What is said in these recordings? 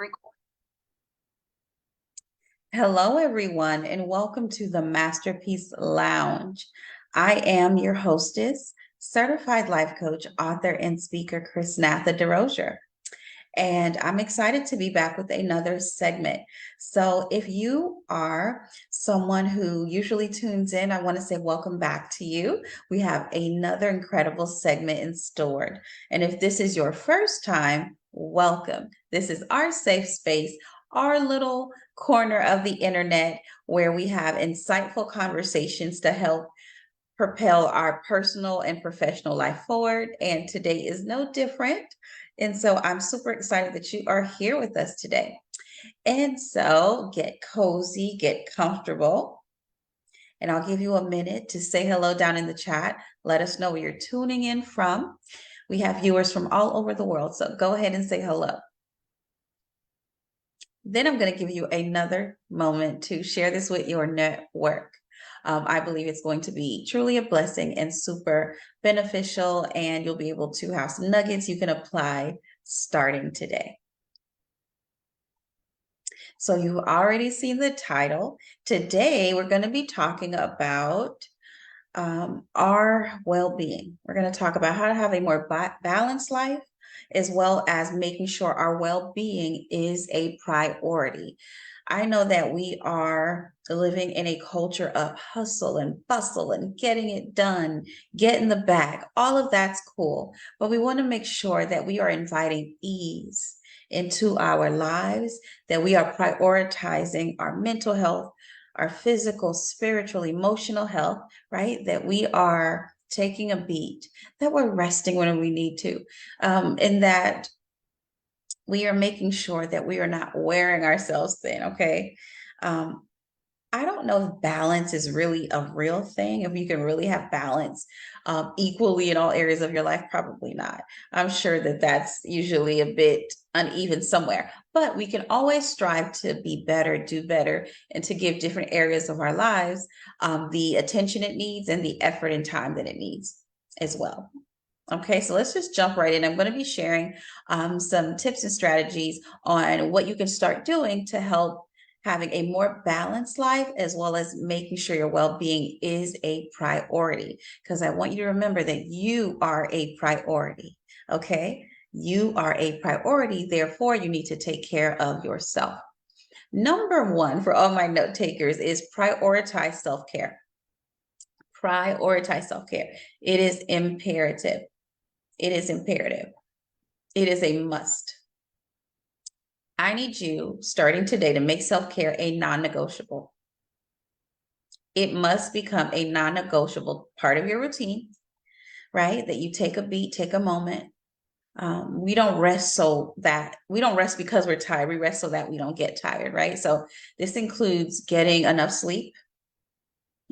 Record. Hello, everyone, and welcome to the Masterpiece Lounge. I am your hostess, certified life coach, author, and speaker, Chrisnatha Derosier. And I'm excited to be back with another segment. So, if you are someone who usually tunes in, I want to say welcome back to you. We have another incredible segment in store. And if this is your first time, welcome. This is our safe space, our little corner of the internet where we have insightful conversations to help propel our personal and professional life forward. And today is no different. And so I'm super excited that you are here with us today. And so get cozy, get comfortable. And I'll give you a minute to say hello down in the chat. Let us know where you're tuning in from. We have viewers from all over the world. So go ahead and say hello. Then I'm going to give you another moment to share this with your network. I believe it's going to be truly a blessing and super beneficial, and you'll be able to have some nuggets you can apply starting today. So you've already seen the title. Today, we're going to be talking about our well-being. We're going to talk about how to have a more balanced life, as well as making sure our well-being is a priority. I know that we are living in a culture of hustle and bustle and getting it done, getting the bag. All of that's cool, but we want to make sure that we are inviting ease into our lives, that we are prioritizing our mental health, our physical, spiritual, emotional health, right? That we are taking a beat, that we're resting when we need to, and that we are making sure that we are not wearing ourselves thin, okay? Um, I don't know if balance is really a real thing, if you can really have balance equally in all areas of your life, probably not. I'm sure that that's usually a bit uneven somewhere, but we can always strive to be better, do better, and to give different areas of our lives the attention it needs and the effort and time that it needs as well. Okay, so let's just jump right in. I'm going to be sharing some tips and strategies on what you can start doing to help having a more balanced life, as well as making sure your well-being is a priority. Because I want you to remember that you are a priority. Okay, you are a priority. Therefore, you need to take care of yourself. Number one for all my note takers is prioritize self-care. Prioritize self-care. It is imperative. It is imperative. It is a must. I need you, starting today, to make self-care a non-negotiable. It must become a non-negotiable part of your routine, right? That you take a beat, take a moment. We don't rest because we're tired. We rest so that we don't get tired, right? So this includes getting enough sleep.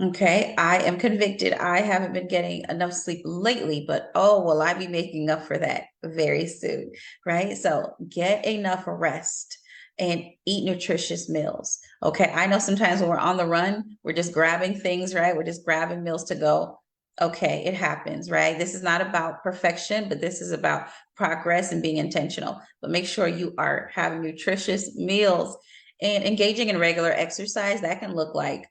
Okay, I am convicted. I haven't been getting enough sleep lately, but oh, will I be making up for that very soon, right? So get enough rest and eat nutritious meals. Okay, I know sometimes when we're on the run, we're just grabbing things, right? We're just grabbing meals to go. Okay, it happens, right? This is not about perfection, but this is about progress and being intentional. But make sure you are having nutritious meals and engaging in regular exercise. That can look like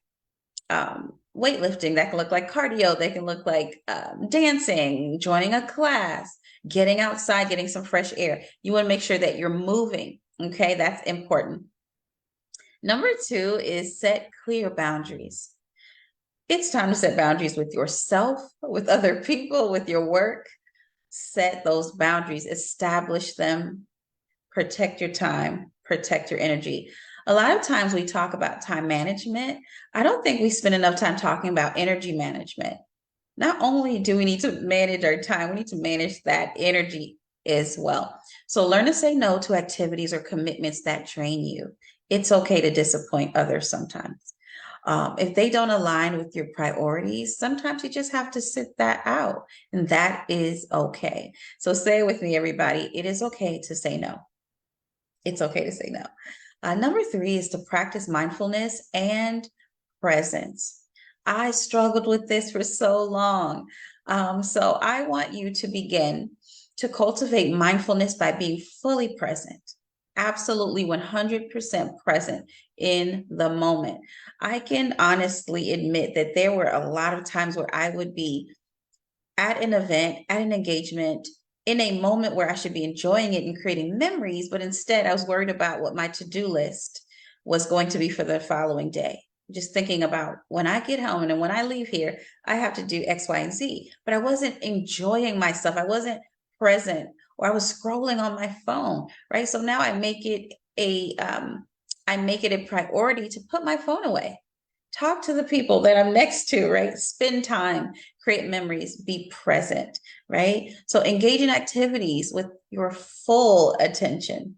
weightlifting, that can look like cardio, that can look like dancing, joining a class, getting outside, getting some fresh air. You want to make sure that you're moving. Okay, that's important. Number two is set clear boundaries. It's time to set boundaries with yourself, with other people, with your work. Set those boundaries, establish them, protect your time, protect your energy. A lot of times we talk about time management. I don't think we spend enough time talking about energy management. Not only do we need to manage our time, we need to manage that energy as well. So learn to say no to activities or commitments that drain you. It's okay to disappoint others sometimes. If they don't align with your priorities, sometimes you just have to sit that out, and that is okay. So say it with me, everybody. It is okay to say no. It's okay to say no. Number three is to practice mindfulness and presence. I struggled with this for so long. So I want you to begin to cultivate mindfulness by being fully present absolutely 100% present in the moment. I can honestly admit that there were a lot of times where I would be at an event, at an engagement, in a moment where I should be enjoying it and creating memories, but instead I was worried about what my to-do list was going to be for the following day. Just thinking about when I get home and when I leave here, I have to do X, Y, and Z. But I wasn't enjoying myself. I wasn't present, or I was scrolling on my phone, right? So now I make it a priority to put my phone away. Talk to the people that I'm next to, right? Spend time, create memories, be present, right? So engage in activities with your full attention,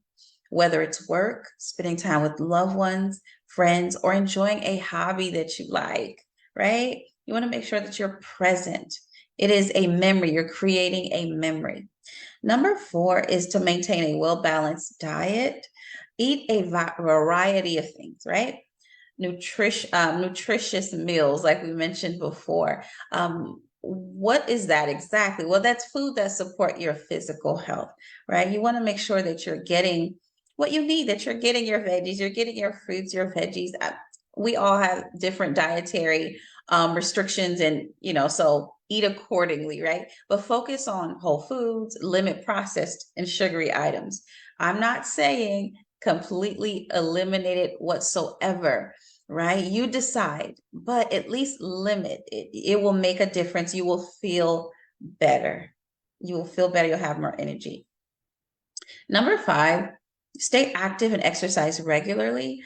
whether it's work, spending time with loved ones, friends, or enjoying a hobby that you like, right? You want to make sure that you're present. It is a memory. You're creating a memory. Number 4 is to maintain a well-balanced diet. Eat a variety of things, right? Nutritious meals, like we mentioned before. What is that exactly? Well, that's food that support your physical health, right? You want to make sure that you're getting what you need, that you're getting your veggies, you're getting your fruits, your veggies. We all have different dietary restrictions, and so eat accordingly, right? But focus on whole foods, limit processed and sugary items. I'm not saying completely eliminate it whatsoever, right? You decide, but at least limit it. It will make a difference. You will feel better. You will feel better. You'll have more energy. Number 5, stay active and exercise regularly.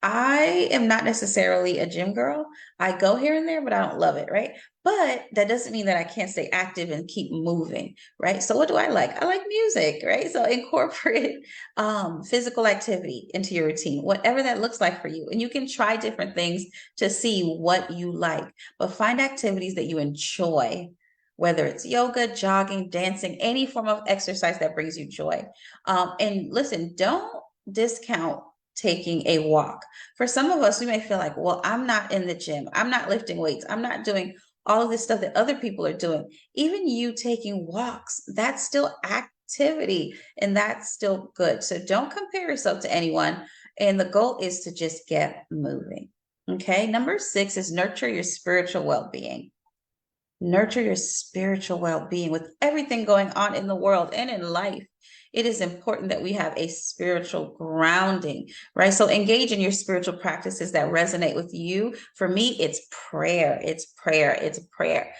I am not necessarily a gym girl. I go here and there, but I don't love it, right? But that doesn't mean that I can't stay active and keep moving, right? So what do I like? I like music, right? So incorporate physical activity into your routine, whatever that looks like for you. And you can try different things to see what you like, but find activities that you enjoy, whether it's yoga, jogging, dancing, any form of exercise that brings you joy. And listen, don't discount taking a walk. For some of us, we may feel like, well, I'm not in the gym, I'm not lifting weights, I'm not doing all of this stuff that other people are doing. Even you taking walks, that's still activity and that's still good. So don't compare yourself to anyone. And the goal is to just get moving. Okay. Number 6 is nurture your spiritual well being. Nurture your spiritual well being with everything going on in the world and in life. It is important that we have a spiritual grounding, right? So engage in your spiritual practices that resonate with you. For me, it's prayer. It's prayer. It's prayer.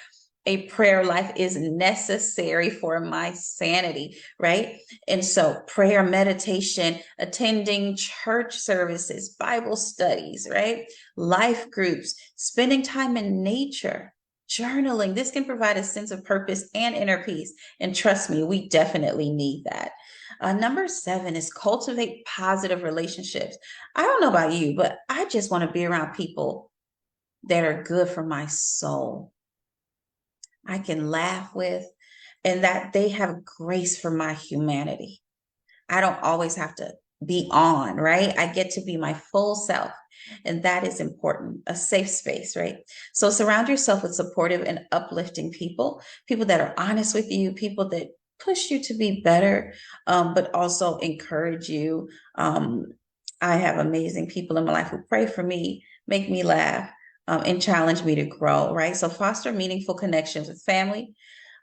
A prayer life is necessary for my sanity, right? And so, prayer, meditation, attending church services, Bible studies, right? Life groups, spending time in nature, journaling. This can provide a sense of purpose and inner peace. And trust me, we definitely need that. Number 7 is cultivate positive relationships. I don't know about you, but I just want to be around people that are good for my soul, I can laugh with, and that they have grace for my humanity. I don't always have to be on, right? I get to be my full self. And that is important, a safe space, right? So surround yourself with supportive and uplifting people, people that are honest with you, people that push you to be better, but also encourage you. I have amazing people in my life who pray for me, make me laugh, and challenge me to grow, right? So foster meaningful connections with family,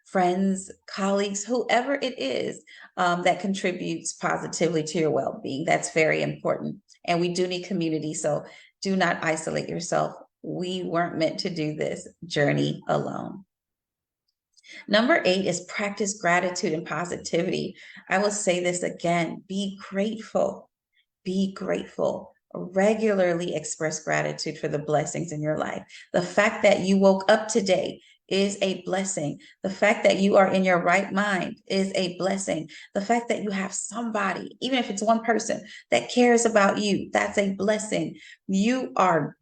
friends, colleagues, whoever it is that contributes positively to your well-being. That's very important. And we do need community. So do not isolate yourself. We weren't meant to do this journey alone. Number 8 is practice gratitude and positivity. I will say this again, be grateful. Be grateful. Regularly express gratitude for the blessings in your life. The fact that you woke up today is a blessing. The fact that you are in your right mind is a blessing. The fact that you have somebody, even if it's one person, that cares about you, that's a blessing. You are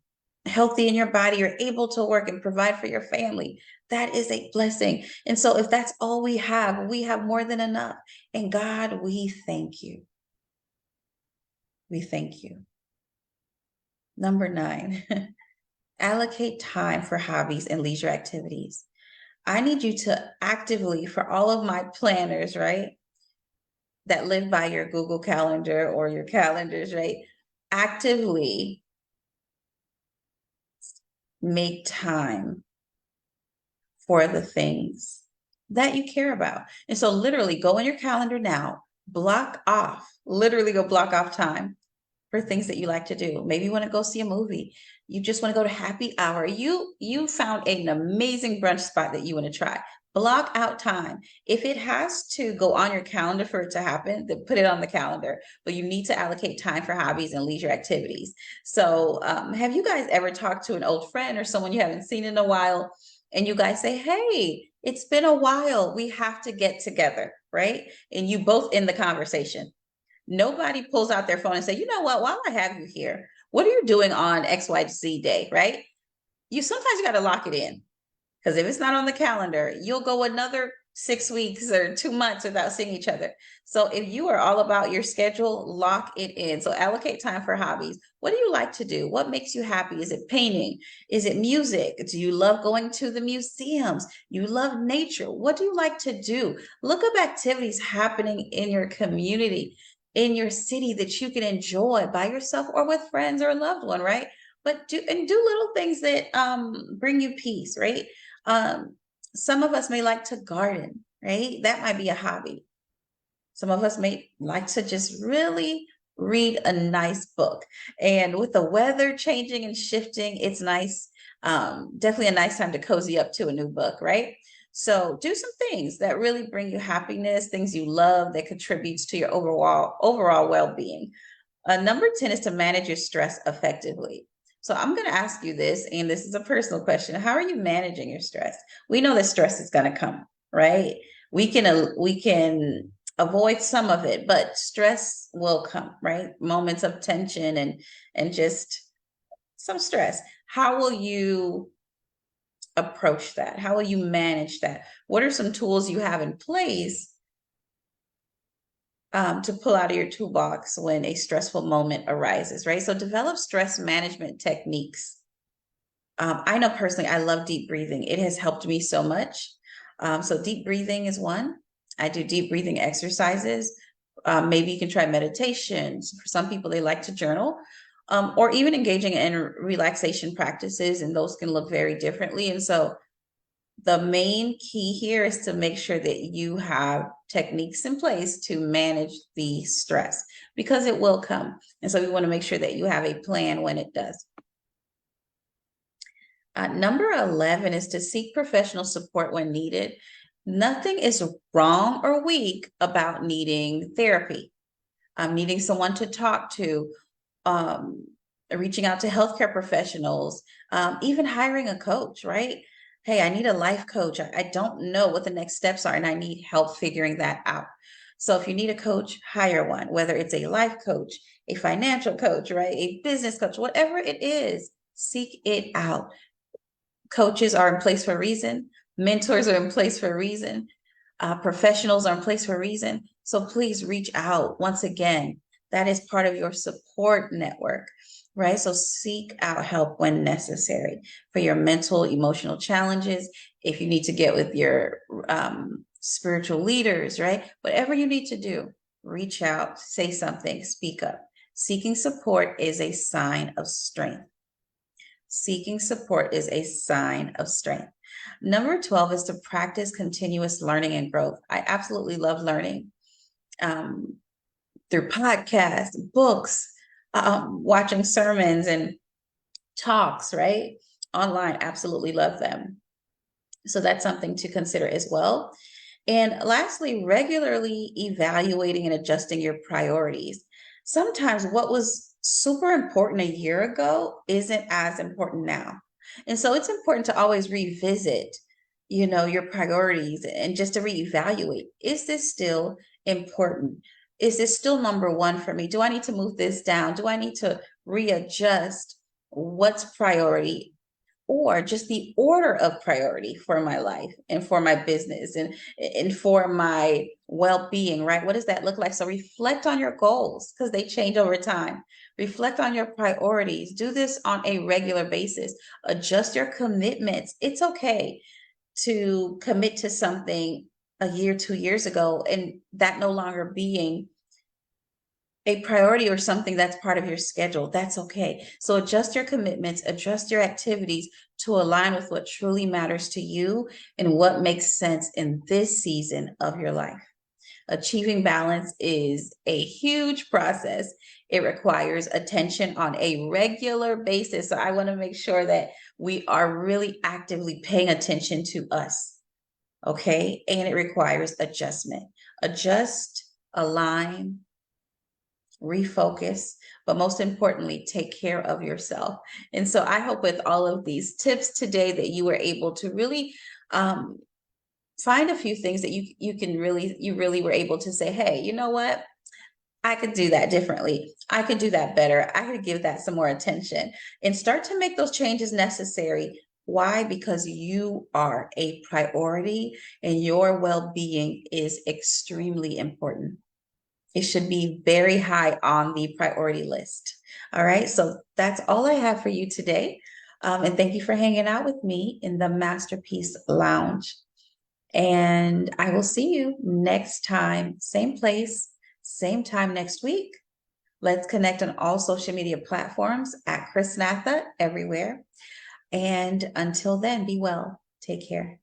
healthy in your body, you're able to work and provide for your family. That is a blessing. And so if that's all we have more than enough. And God, we thank you. We thank you. Number 9, allocate time for hobbies and leisure activities. I need you to actively, for all of my planners, right? that live by your Google Calendar or your calendars, right? Actively make time for the things that you care about. And so literally go in your calendar now, block off, literally go block off time for things that you like to do. Maybe you want to go see a movie. You just want to go to happy hour. You found an amazing brunch spot that you want to try. Block out time. If it has to go on your calendar for it to happen, then put it on the calendar. But you need to allocate time for hobbies and leisure activities. So, have you guys ever talked to an old friend or someone you haven't seen in a while, and you guys say, "Hey, it's been a while. We have to get together," right? And you both in the conversation. Nobody pulls out their phone and say, "You know what, while I have you here, what are you doing on XYZ day?" Right? You sometimes you got to lock it in, because if it's not on the calendar, you'll go another 6 weeks or 2 months without seeing each other. So if you are all about your schedule, lock it in. So allocate time for hobbies. What do you like to do? What makes you happy? Is it painting? Is it music? Do you love going to the museums? You love nature? What do you like to do? Look up activities happening in your community, in your city, that you can enjoy by yourself or with friends or a loved one, right? But do little things that bring you peace, right? Some of us may like to garden, right? That might be a hobby. Some of us may like to just really read a nice book. And with the weather changing and shifting, it's nice. Definitely a nice time to cozy up to a new book, right? So do some things that really bring you happiness, things you love that contributes to your overall well-being. Number 10 is to manage your stress effectively. So I'm going to ask you this, and this is a personal question. How are you managing your stress? We know that stress is going to come, right? We can avoid some of it, but stress will come, right? Moments of tension and just some stress. How will you approach that? How will you manage that? What are some tools you have in place to pull out of your toolbox when a stressful moment arises, right? So develop stress management techniques. I know personally, I love deep breathing. It has helped me so much. So deep breathing is one. I do deep breathing exercises. Maybe you can try meditations. For some people, they like to journal, or even engaging in relaxation practices, and those can look very differently. And so the main key here is to make sure that you have techniques in place to manage the stress, because it will come. And so we want to make sure that you have a plan when it does. Number 11 is to seek professional support when needed. Nothing is wrong or weak about needing therapy, needing someone to talk to, um, reaching out to healthcare professionals, even hiring a coach, right? Hey, I need a life coach. I don't know what the next steps are, and I need help figuring that out. So if you need a coach, hire one, whether it's a life coach, a financial coach, right? A business coach, whatever it is, seek it out. Coaches are in place for a reason. Mentors are in place for a reason. Professionals are in place for a reason. So please reach out. Once again, that is part of your support network, right? So seek out help when necessary for your mental, emotional challenges. If you need to get with your spiritual leaders, right? Whatever you need to do, reach out, say something, speak up. Seeking support is a sign of strength. Seeking support is a sign of strength. Number 12 is to practice continuous learning and growth. I absolutely love learning through podcasts, books, watching sermons and talks, right? Online, absolutely love them. So that's something to consider as well. And lastly, regularly evaluating and adjusting your priorities. Sometimes what was super important a year ago isn't as important now. And so it's important to always revisit, your priorities, and just to reevaluate. Is this still important? Is this still number one for me? Do I need to move this down? Do I need to readjust what's priority, or just the order of priority for my life and for my business and for my well-being, right? What does that look like? So reflect on your goals, because they change over time. Reflect on your priorities. Do this on a regular basis. Adjust your commitments. It's okay to commit to something a year, 2 years ago, and that no longer being a priority or something that's part of your schedule, that's okay. So adjust your commitments, adjust your activities to align with what truly matters to you and what makes sense in this season of your life. Achieving balance is a huge process. It requires attention on a regular basis. So I want to make sure that we are really actively paying attention to us. Okay. And it requires adjustment. Adjust, align, refocus, but most importantly, take care of yourself. And so I hope with all of these tips today that you were able to really find a few things that you really were able to say, hey, you know what? I could do that differently. I could do that better. I could give that some more attention and start to make those changes necessary. Why? Because you are a priority and your well-being is extremely important. It should be very high on the priority list. All right. So that's all I have for you today. And thank you for hanging out with me in the Masterpiece Lounge. And I will see you next time, same place, same time next week. Let's connect on all social media platforms at Chrisnatha everywhere. And until then, be well. Take care.